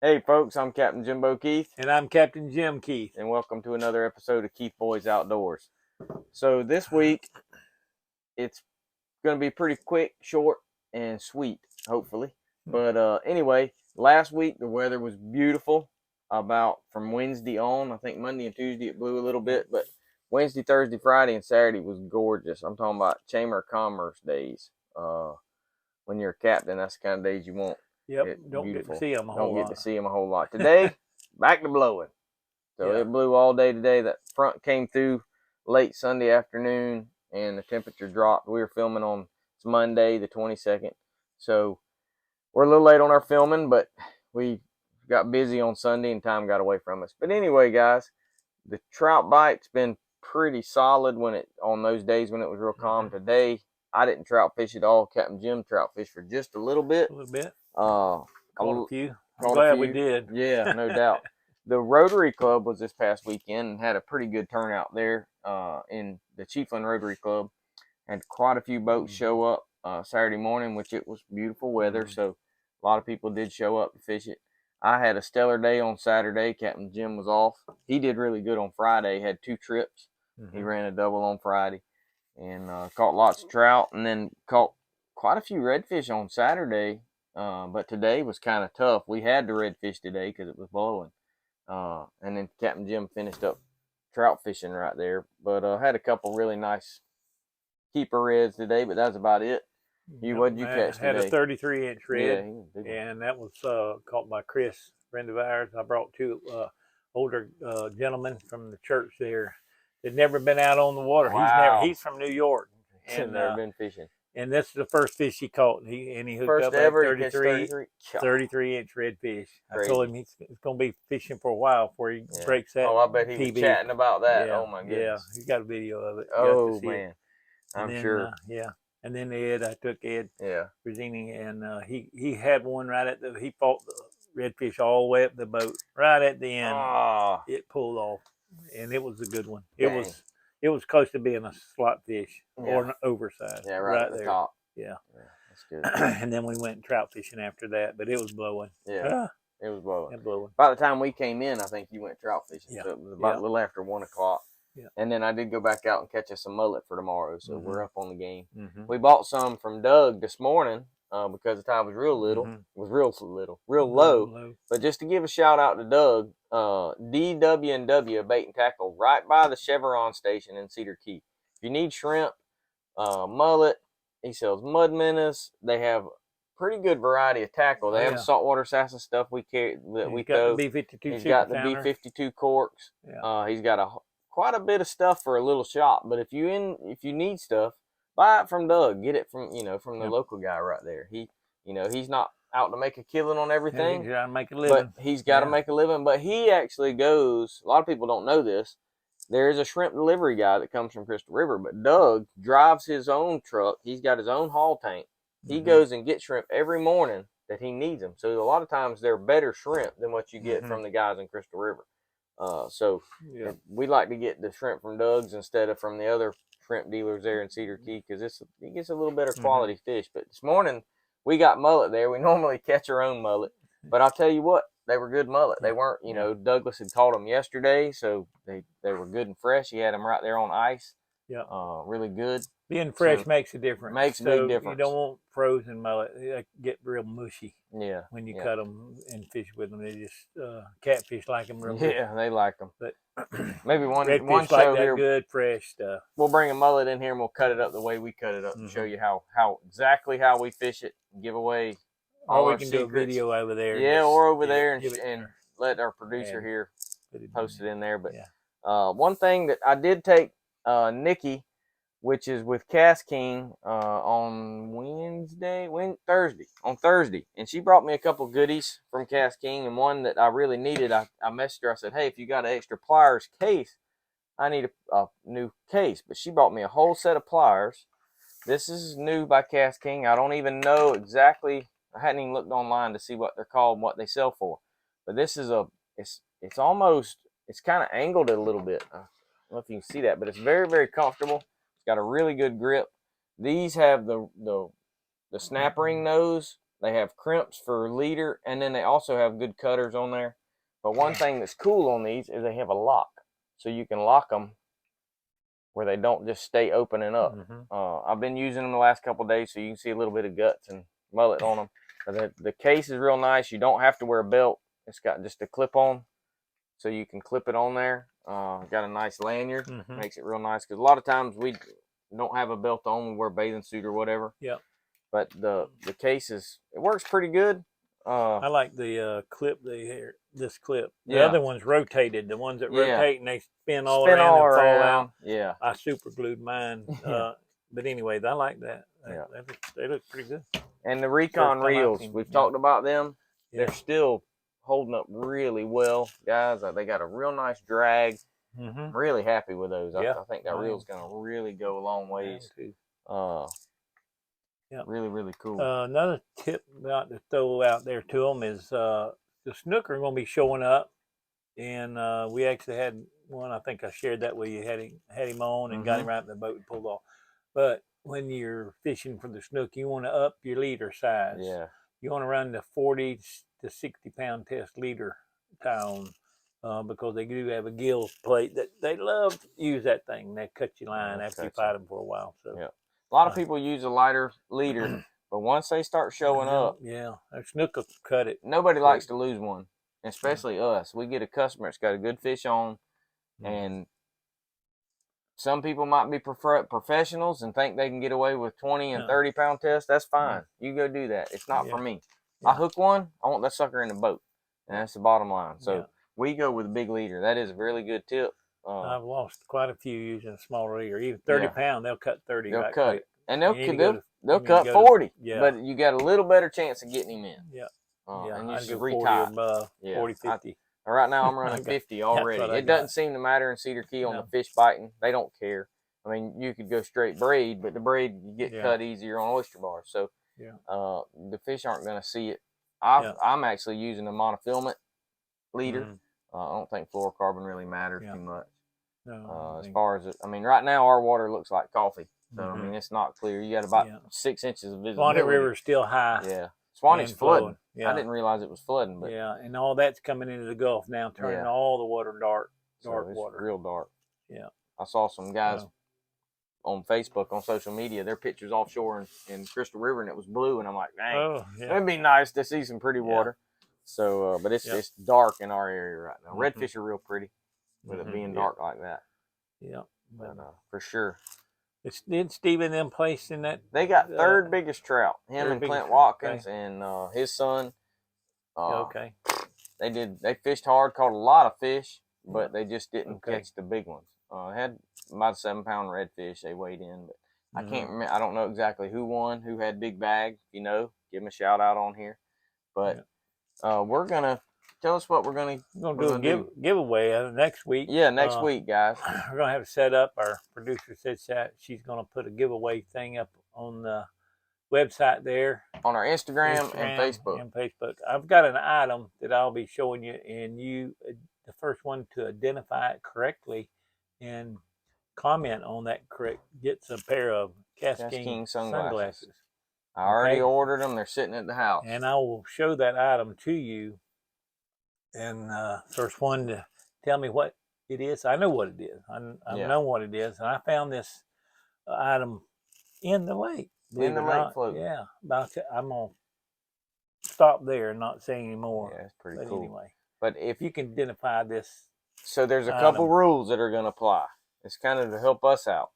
Hey folks, I'm Captain Jimbo Keith, And I'm Captain Jim Keith. and welcome to another episode of Keith Boys Outdoors. So this week, it's going to be pretty quick, short, and sweet, hopefully. But anyway, last week the weather was beautiful. About from Wednesday on, I think Monday and Tuesday it blew a little bit, but Wednesday, Thursday, Friday, and Saturday was gorgeous. I'm talking about Chamber of Commerce days. When you're a captain, that's the kind of days you want. Yep, It don't get to beautiful. see them a Don't whole get lot. to see them a whole lot. Today, back to blowing. So Yeah. it blew all day today. That front came through late Sunday afternoon, and the temperature dropped. We were filming on it's Monday, the 22nd. So we're a little late on our filming, but we got busy on Sunday and time got away from us. But anyway, guys, the trout bite's been pretty solid when it on those days when it was real calm. Today, I didn't trout fish at all. Captain Jim trout fished for just a little bit. A little bit. Uh, Caught a few. I'm Caught a glad few. we did. Yeah, no doubt. The Rotary Club was this past weekend and had a pretty good turnout there in the Chiefland Rotary Club. Had quite a few boats show up Saturday morning, which it was beautiful weather, so a lot of people did show up to fish it. I had a stellar day on Saturday. Captain Jim was off. He did really good on Friday. Had 2 trips. He ran a double on Friday and caught lots of trout, and then caught quite a few redfish on Saturday. But today was kind of tough. We had the redfish today because it was blowing. And then Captain Jim finished up trout fishing right there. But had a couple really nice keeper reds today, but that's about it. What'd you catch Had today? a 33-inch red, Yeah, and that was caught by Chris, a friend of ours. I brought 2 older gentlemen from the church there. They'd never been out on the water. Wow. He's from New York, and never been fishing. And this is the first fish he caught. He hooked First up ever, at 33-inch redfish. I told him he's going to be fishing for a while before he breaks that. Oh, I bet he was chatting about that. Yeah, Oh my goodness. Yeah, he got a video of it. Oh man, I'm sure. And then Ed, I took Ed Yeah. Brazini, and he had one right at the. He fought the redfish all the way up the boat. Right at the end, it pulled off, and it was a good one. Dang. It was close to being a slot fish Yeah. or an oversized. Yeah, right at the there. top. Yeah. That's good. And then we went trout fishing after that, but it was blowing. Yeah. It was blowing. It blowing. By the time we came in, I think you went trout fishing. Yeah. So it was about a little after 1 o'clock. Yeah. And then I did go back out and catch us some mullet for tomorrow, so we're up on the game. Mm-hmm. We bought some from Doug this morning because the tide was real little. It was real low. But just to give a shout out to Doug, DW&W Bait and Tackle, right by the Chevron station in Cedar Key. If you need shrimp, mullet, he sells mud minnows. They have pretty good variety of tackle. They have saltwater sass stuff we carry that we throw. He's got the B52 corks. Yeah. He's got quite a bit of stuff for a little shop. But if you need stuff, buy it from Doug. Get it from from the local guy right there. He's not out to make a killing on everything. He's got to make a living. But he's got to make a living. But he actually goes. A lot of people don't know this. There is a shrimp delivery guy that comes from Crystal River, but Doug drives his own truck. He's got his own haul tank. He goes and gets shrimp every morning that he needs them. So a lot of times they're better shrimp than what you get from the guys in Crystal River. We like to get the shrimp from Doug's instead of from the other shrimp dealers there in Cedar Key because it gets a little better quality fish. But this morning we got mullet there. We normally catch our own mullet, but I'll tell you what, they were good mullet. They weren't, Douglas had caught them yesterday, so they were good and fresh. He had them right there on ice. Yeah. Really good. Being fresh makes a difference. Makes a big difference. You don't want frozen mullet. They get real mushy. Yeah. When you cut them and fish with them, they just catfish like them real good. Yeah, they like them. But maybe one show like that here, good fresh stuff. We'll bring a mullet in here and we'll cut it up the way we cut it up and show you how exactly how we fish it and give away all or our we can secrets. Do a video over there. Yeah, or over there and let our producer here post it in there. But one thing that I did take Nikki, which is with Cast King on Thursday. And she brought me a couple goodies from Cast King, and one that I really needed. I messaged her. I said, hey, if you got an extra pliers case, I need a new case. But she brought me a whole set of pliers. This is new by Cast King. I don't even know exactly. I hadn't even looked online to see what they're called and what they sell for. But this is it's kind of angled a little bit. I don't know if you can see that, but it's very, very comfortable. It's got a really good grip. These have the snap ring nose They have crimps for leader, and then they also have good cutters on there. But one thing that's cool on these is they have a lock, so you can lock them where they don't just stay opening up. I've been using them the last couple of days, so you can see a little bit of guts and mullet on them. But the case is real nice. You don't have to wear a belt. It's got just a clip on, so you can clip it on there. Got a nice lanyard, makes it real nice, because a lot of times we don't have a belt on, we wear a bathing suit or whatever. Yeah. But the case it works pretty good. I like the clip this clip. The other one's rotated. The ones that rotate and they spin all around and fall out. Yeah. I super glued mine. But anyways, I like that. They look pretty good. And the Recon reels, we've talked about them. They're still holding up really well, guys. They got a real nice drag. I'm really happy with those. I think that reel's going to really go a long ways. Really, really cool. Another tip about to throw out there to them is the snooker going to be showing up, and we actually had one. I think I shared that with you. Had him on and got him right in the boat and pulled off. But when you're fishing for the snook, you want to up your leader size. Yeah. You want to run the 40 to 60 pound test leader tie on, because they do have a gill plate that they love to use that thing. They cut your line after you fight them for a while. So. Yeah. A lot of people use a lighter leader, but once they start showing up, a snook will cut it. Nobody likes to lose one, especially us. We get a customer that's got a good fish on, and some people might be professionals and think they can get away with 20 and 30 pound tests. That's fine. You go do that. It's not for me. I hook one, I want that sucker in the boat, and that's the bottom line. So we go with a big leader. That is a really good tip. I've lost quite a few using a smaller leader. Even 30 pound, they'll cut 30. They'll cut it. And they'll cut 40. But you got a little better chance of getting him in. And you should retie. 40, 50. Right now I'm running 50 already. It doesn't seem to matter in Cedar Key on the fish biting. They don't care. I mean, you could go straight braid, but the braid you get cut easier on oyster bars. So the fish aren't going to see it. I'm actually using a monofilament leader. I don't think fluorocarbon really matters too much. As far as right now our water looks like coffee. So I mean, it's not clear. You got about 6 inches of visibility. Swanee River's still high. Yeah, Swanee's flooding. I didn't realize it was flooding. But and all that's coming into the Gulf now, turning all the water dark water. Real dark. Yeah, I saw some guys on Facebook, on social media, their pictures offshore in Crystal River, and it was blue, and I'm like, dang, it'd be nice to see some pretty water. So, but it's dark in our area right now. Redfish are real pretty with it being dark like that. Yeah, but for sure. Did Stephen them place in that? They got third biggest trout. Him and Clint Watkins and his son. They fished hard, caught a lot of fish, but they just didn't catch the big ones. Had about a 7 pound redfish they weighed in, but I can't remember. I don't know exactly who won, who had big bags. If you know, give them a shout out on here. But we're gonna tell us what we're gonna do a giveaway next week. Yeah, next week, guys. We're gonna have it set up. Our producer said she's gonna put a giveaway thing up on the website there, on our Instagram and Facebook. I've got an item that I'll be showing you, and you, the first one to identify it correctly and comment on that correct, gets a pair of Casking sunglasses. I already ordered them. They're sitting at the house. And I will show that item to you. And first one to tell me what it is. I know what it is. I know what it is. And I found this item in the lake. In the lake float. Yeah. I'm going to stop there and not say any more. Yeah, it's pretty cool. Anyway, but if you can identify this. So there's a couple rules that are going to apply. It's kind of to help us out.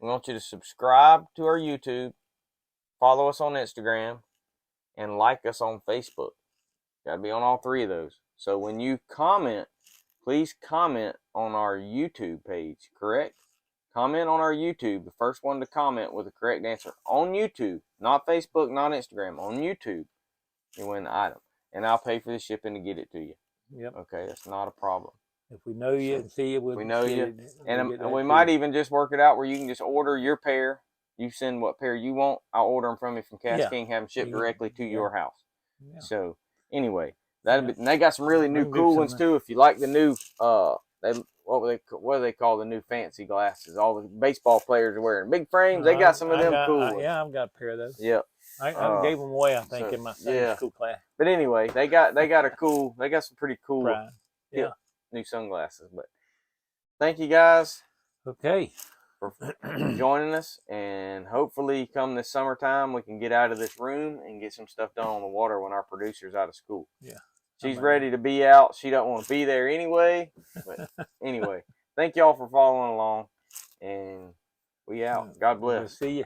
We want you to subscribe to our YouTube, follow us on Instagram, and like us on Facebook. Got to be on all three of those. So when you comment, please comment on our YouTube page, correct? Comment on our YouTube. The first one to comment with the correct answer on YouTube, not Facebook, not Instagram, on YouTube, you win the item. And I'll pay for the shipping to get it to you. Yep. Okay, that's not a problem. If we know you and see you, we know you. And we might even just work it out where you can just order your pair. You send what pair you want. I'll order them from you from Casking, have them shipped directly to your house. Yeah. So anyway, and they got some really new cool ones too. If you like the new, what do they call the new fancy glasses? All the baseball players are wearing big frames. They got some of them cool ones. Yeah, I've got a pair of those. Yep. I gave them away, I think, so, in my Sunday yeah. school class. But anyway, they got some pretty cool Brian. Yeah. new sunglasses. But thank you guys Okay. for joining us, and hopefully come this summertime we can get out of this room and get some stuff done on the water when our producer's out of school. Yeah. She's ready to be out. She don't want to be there anyway. But anyway, thank y'all for following along, and we out. God bless. We'll see you.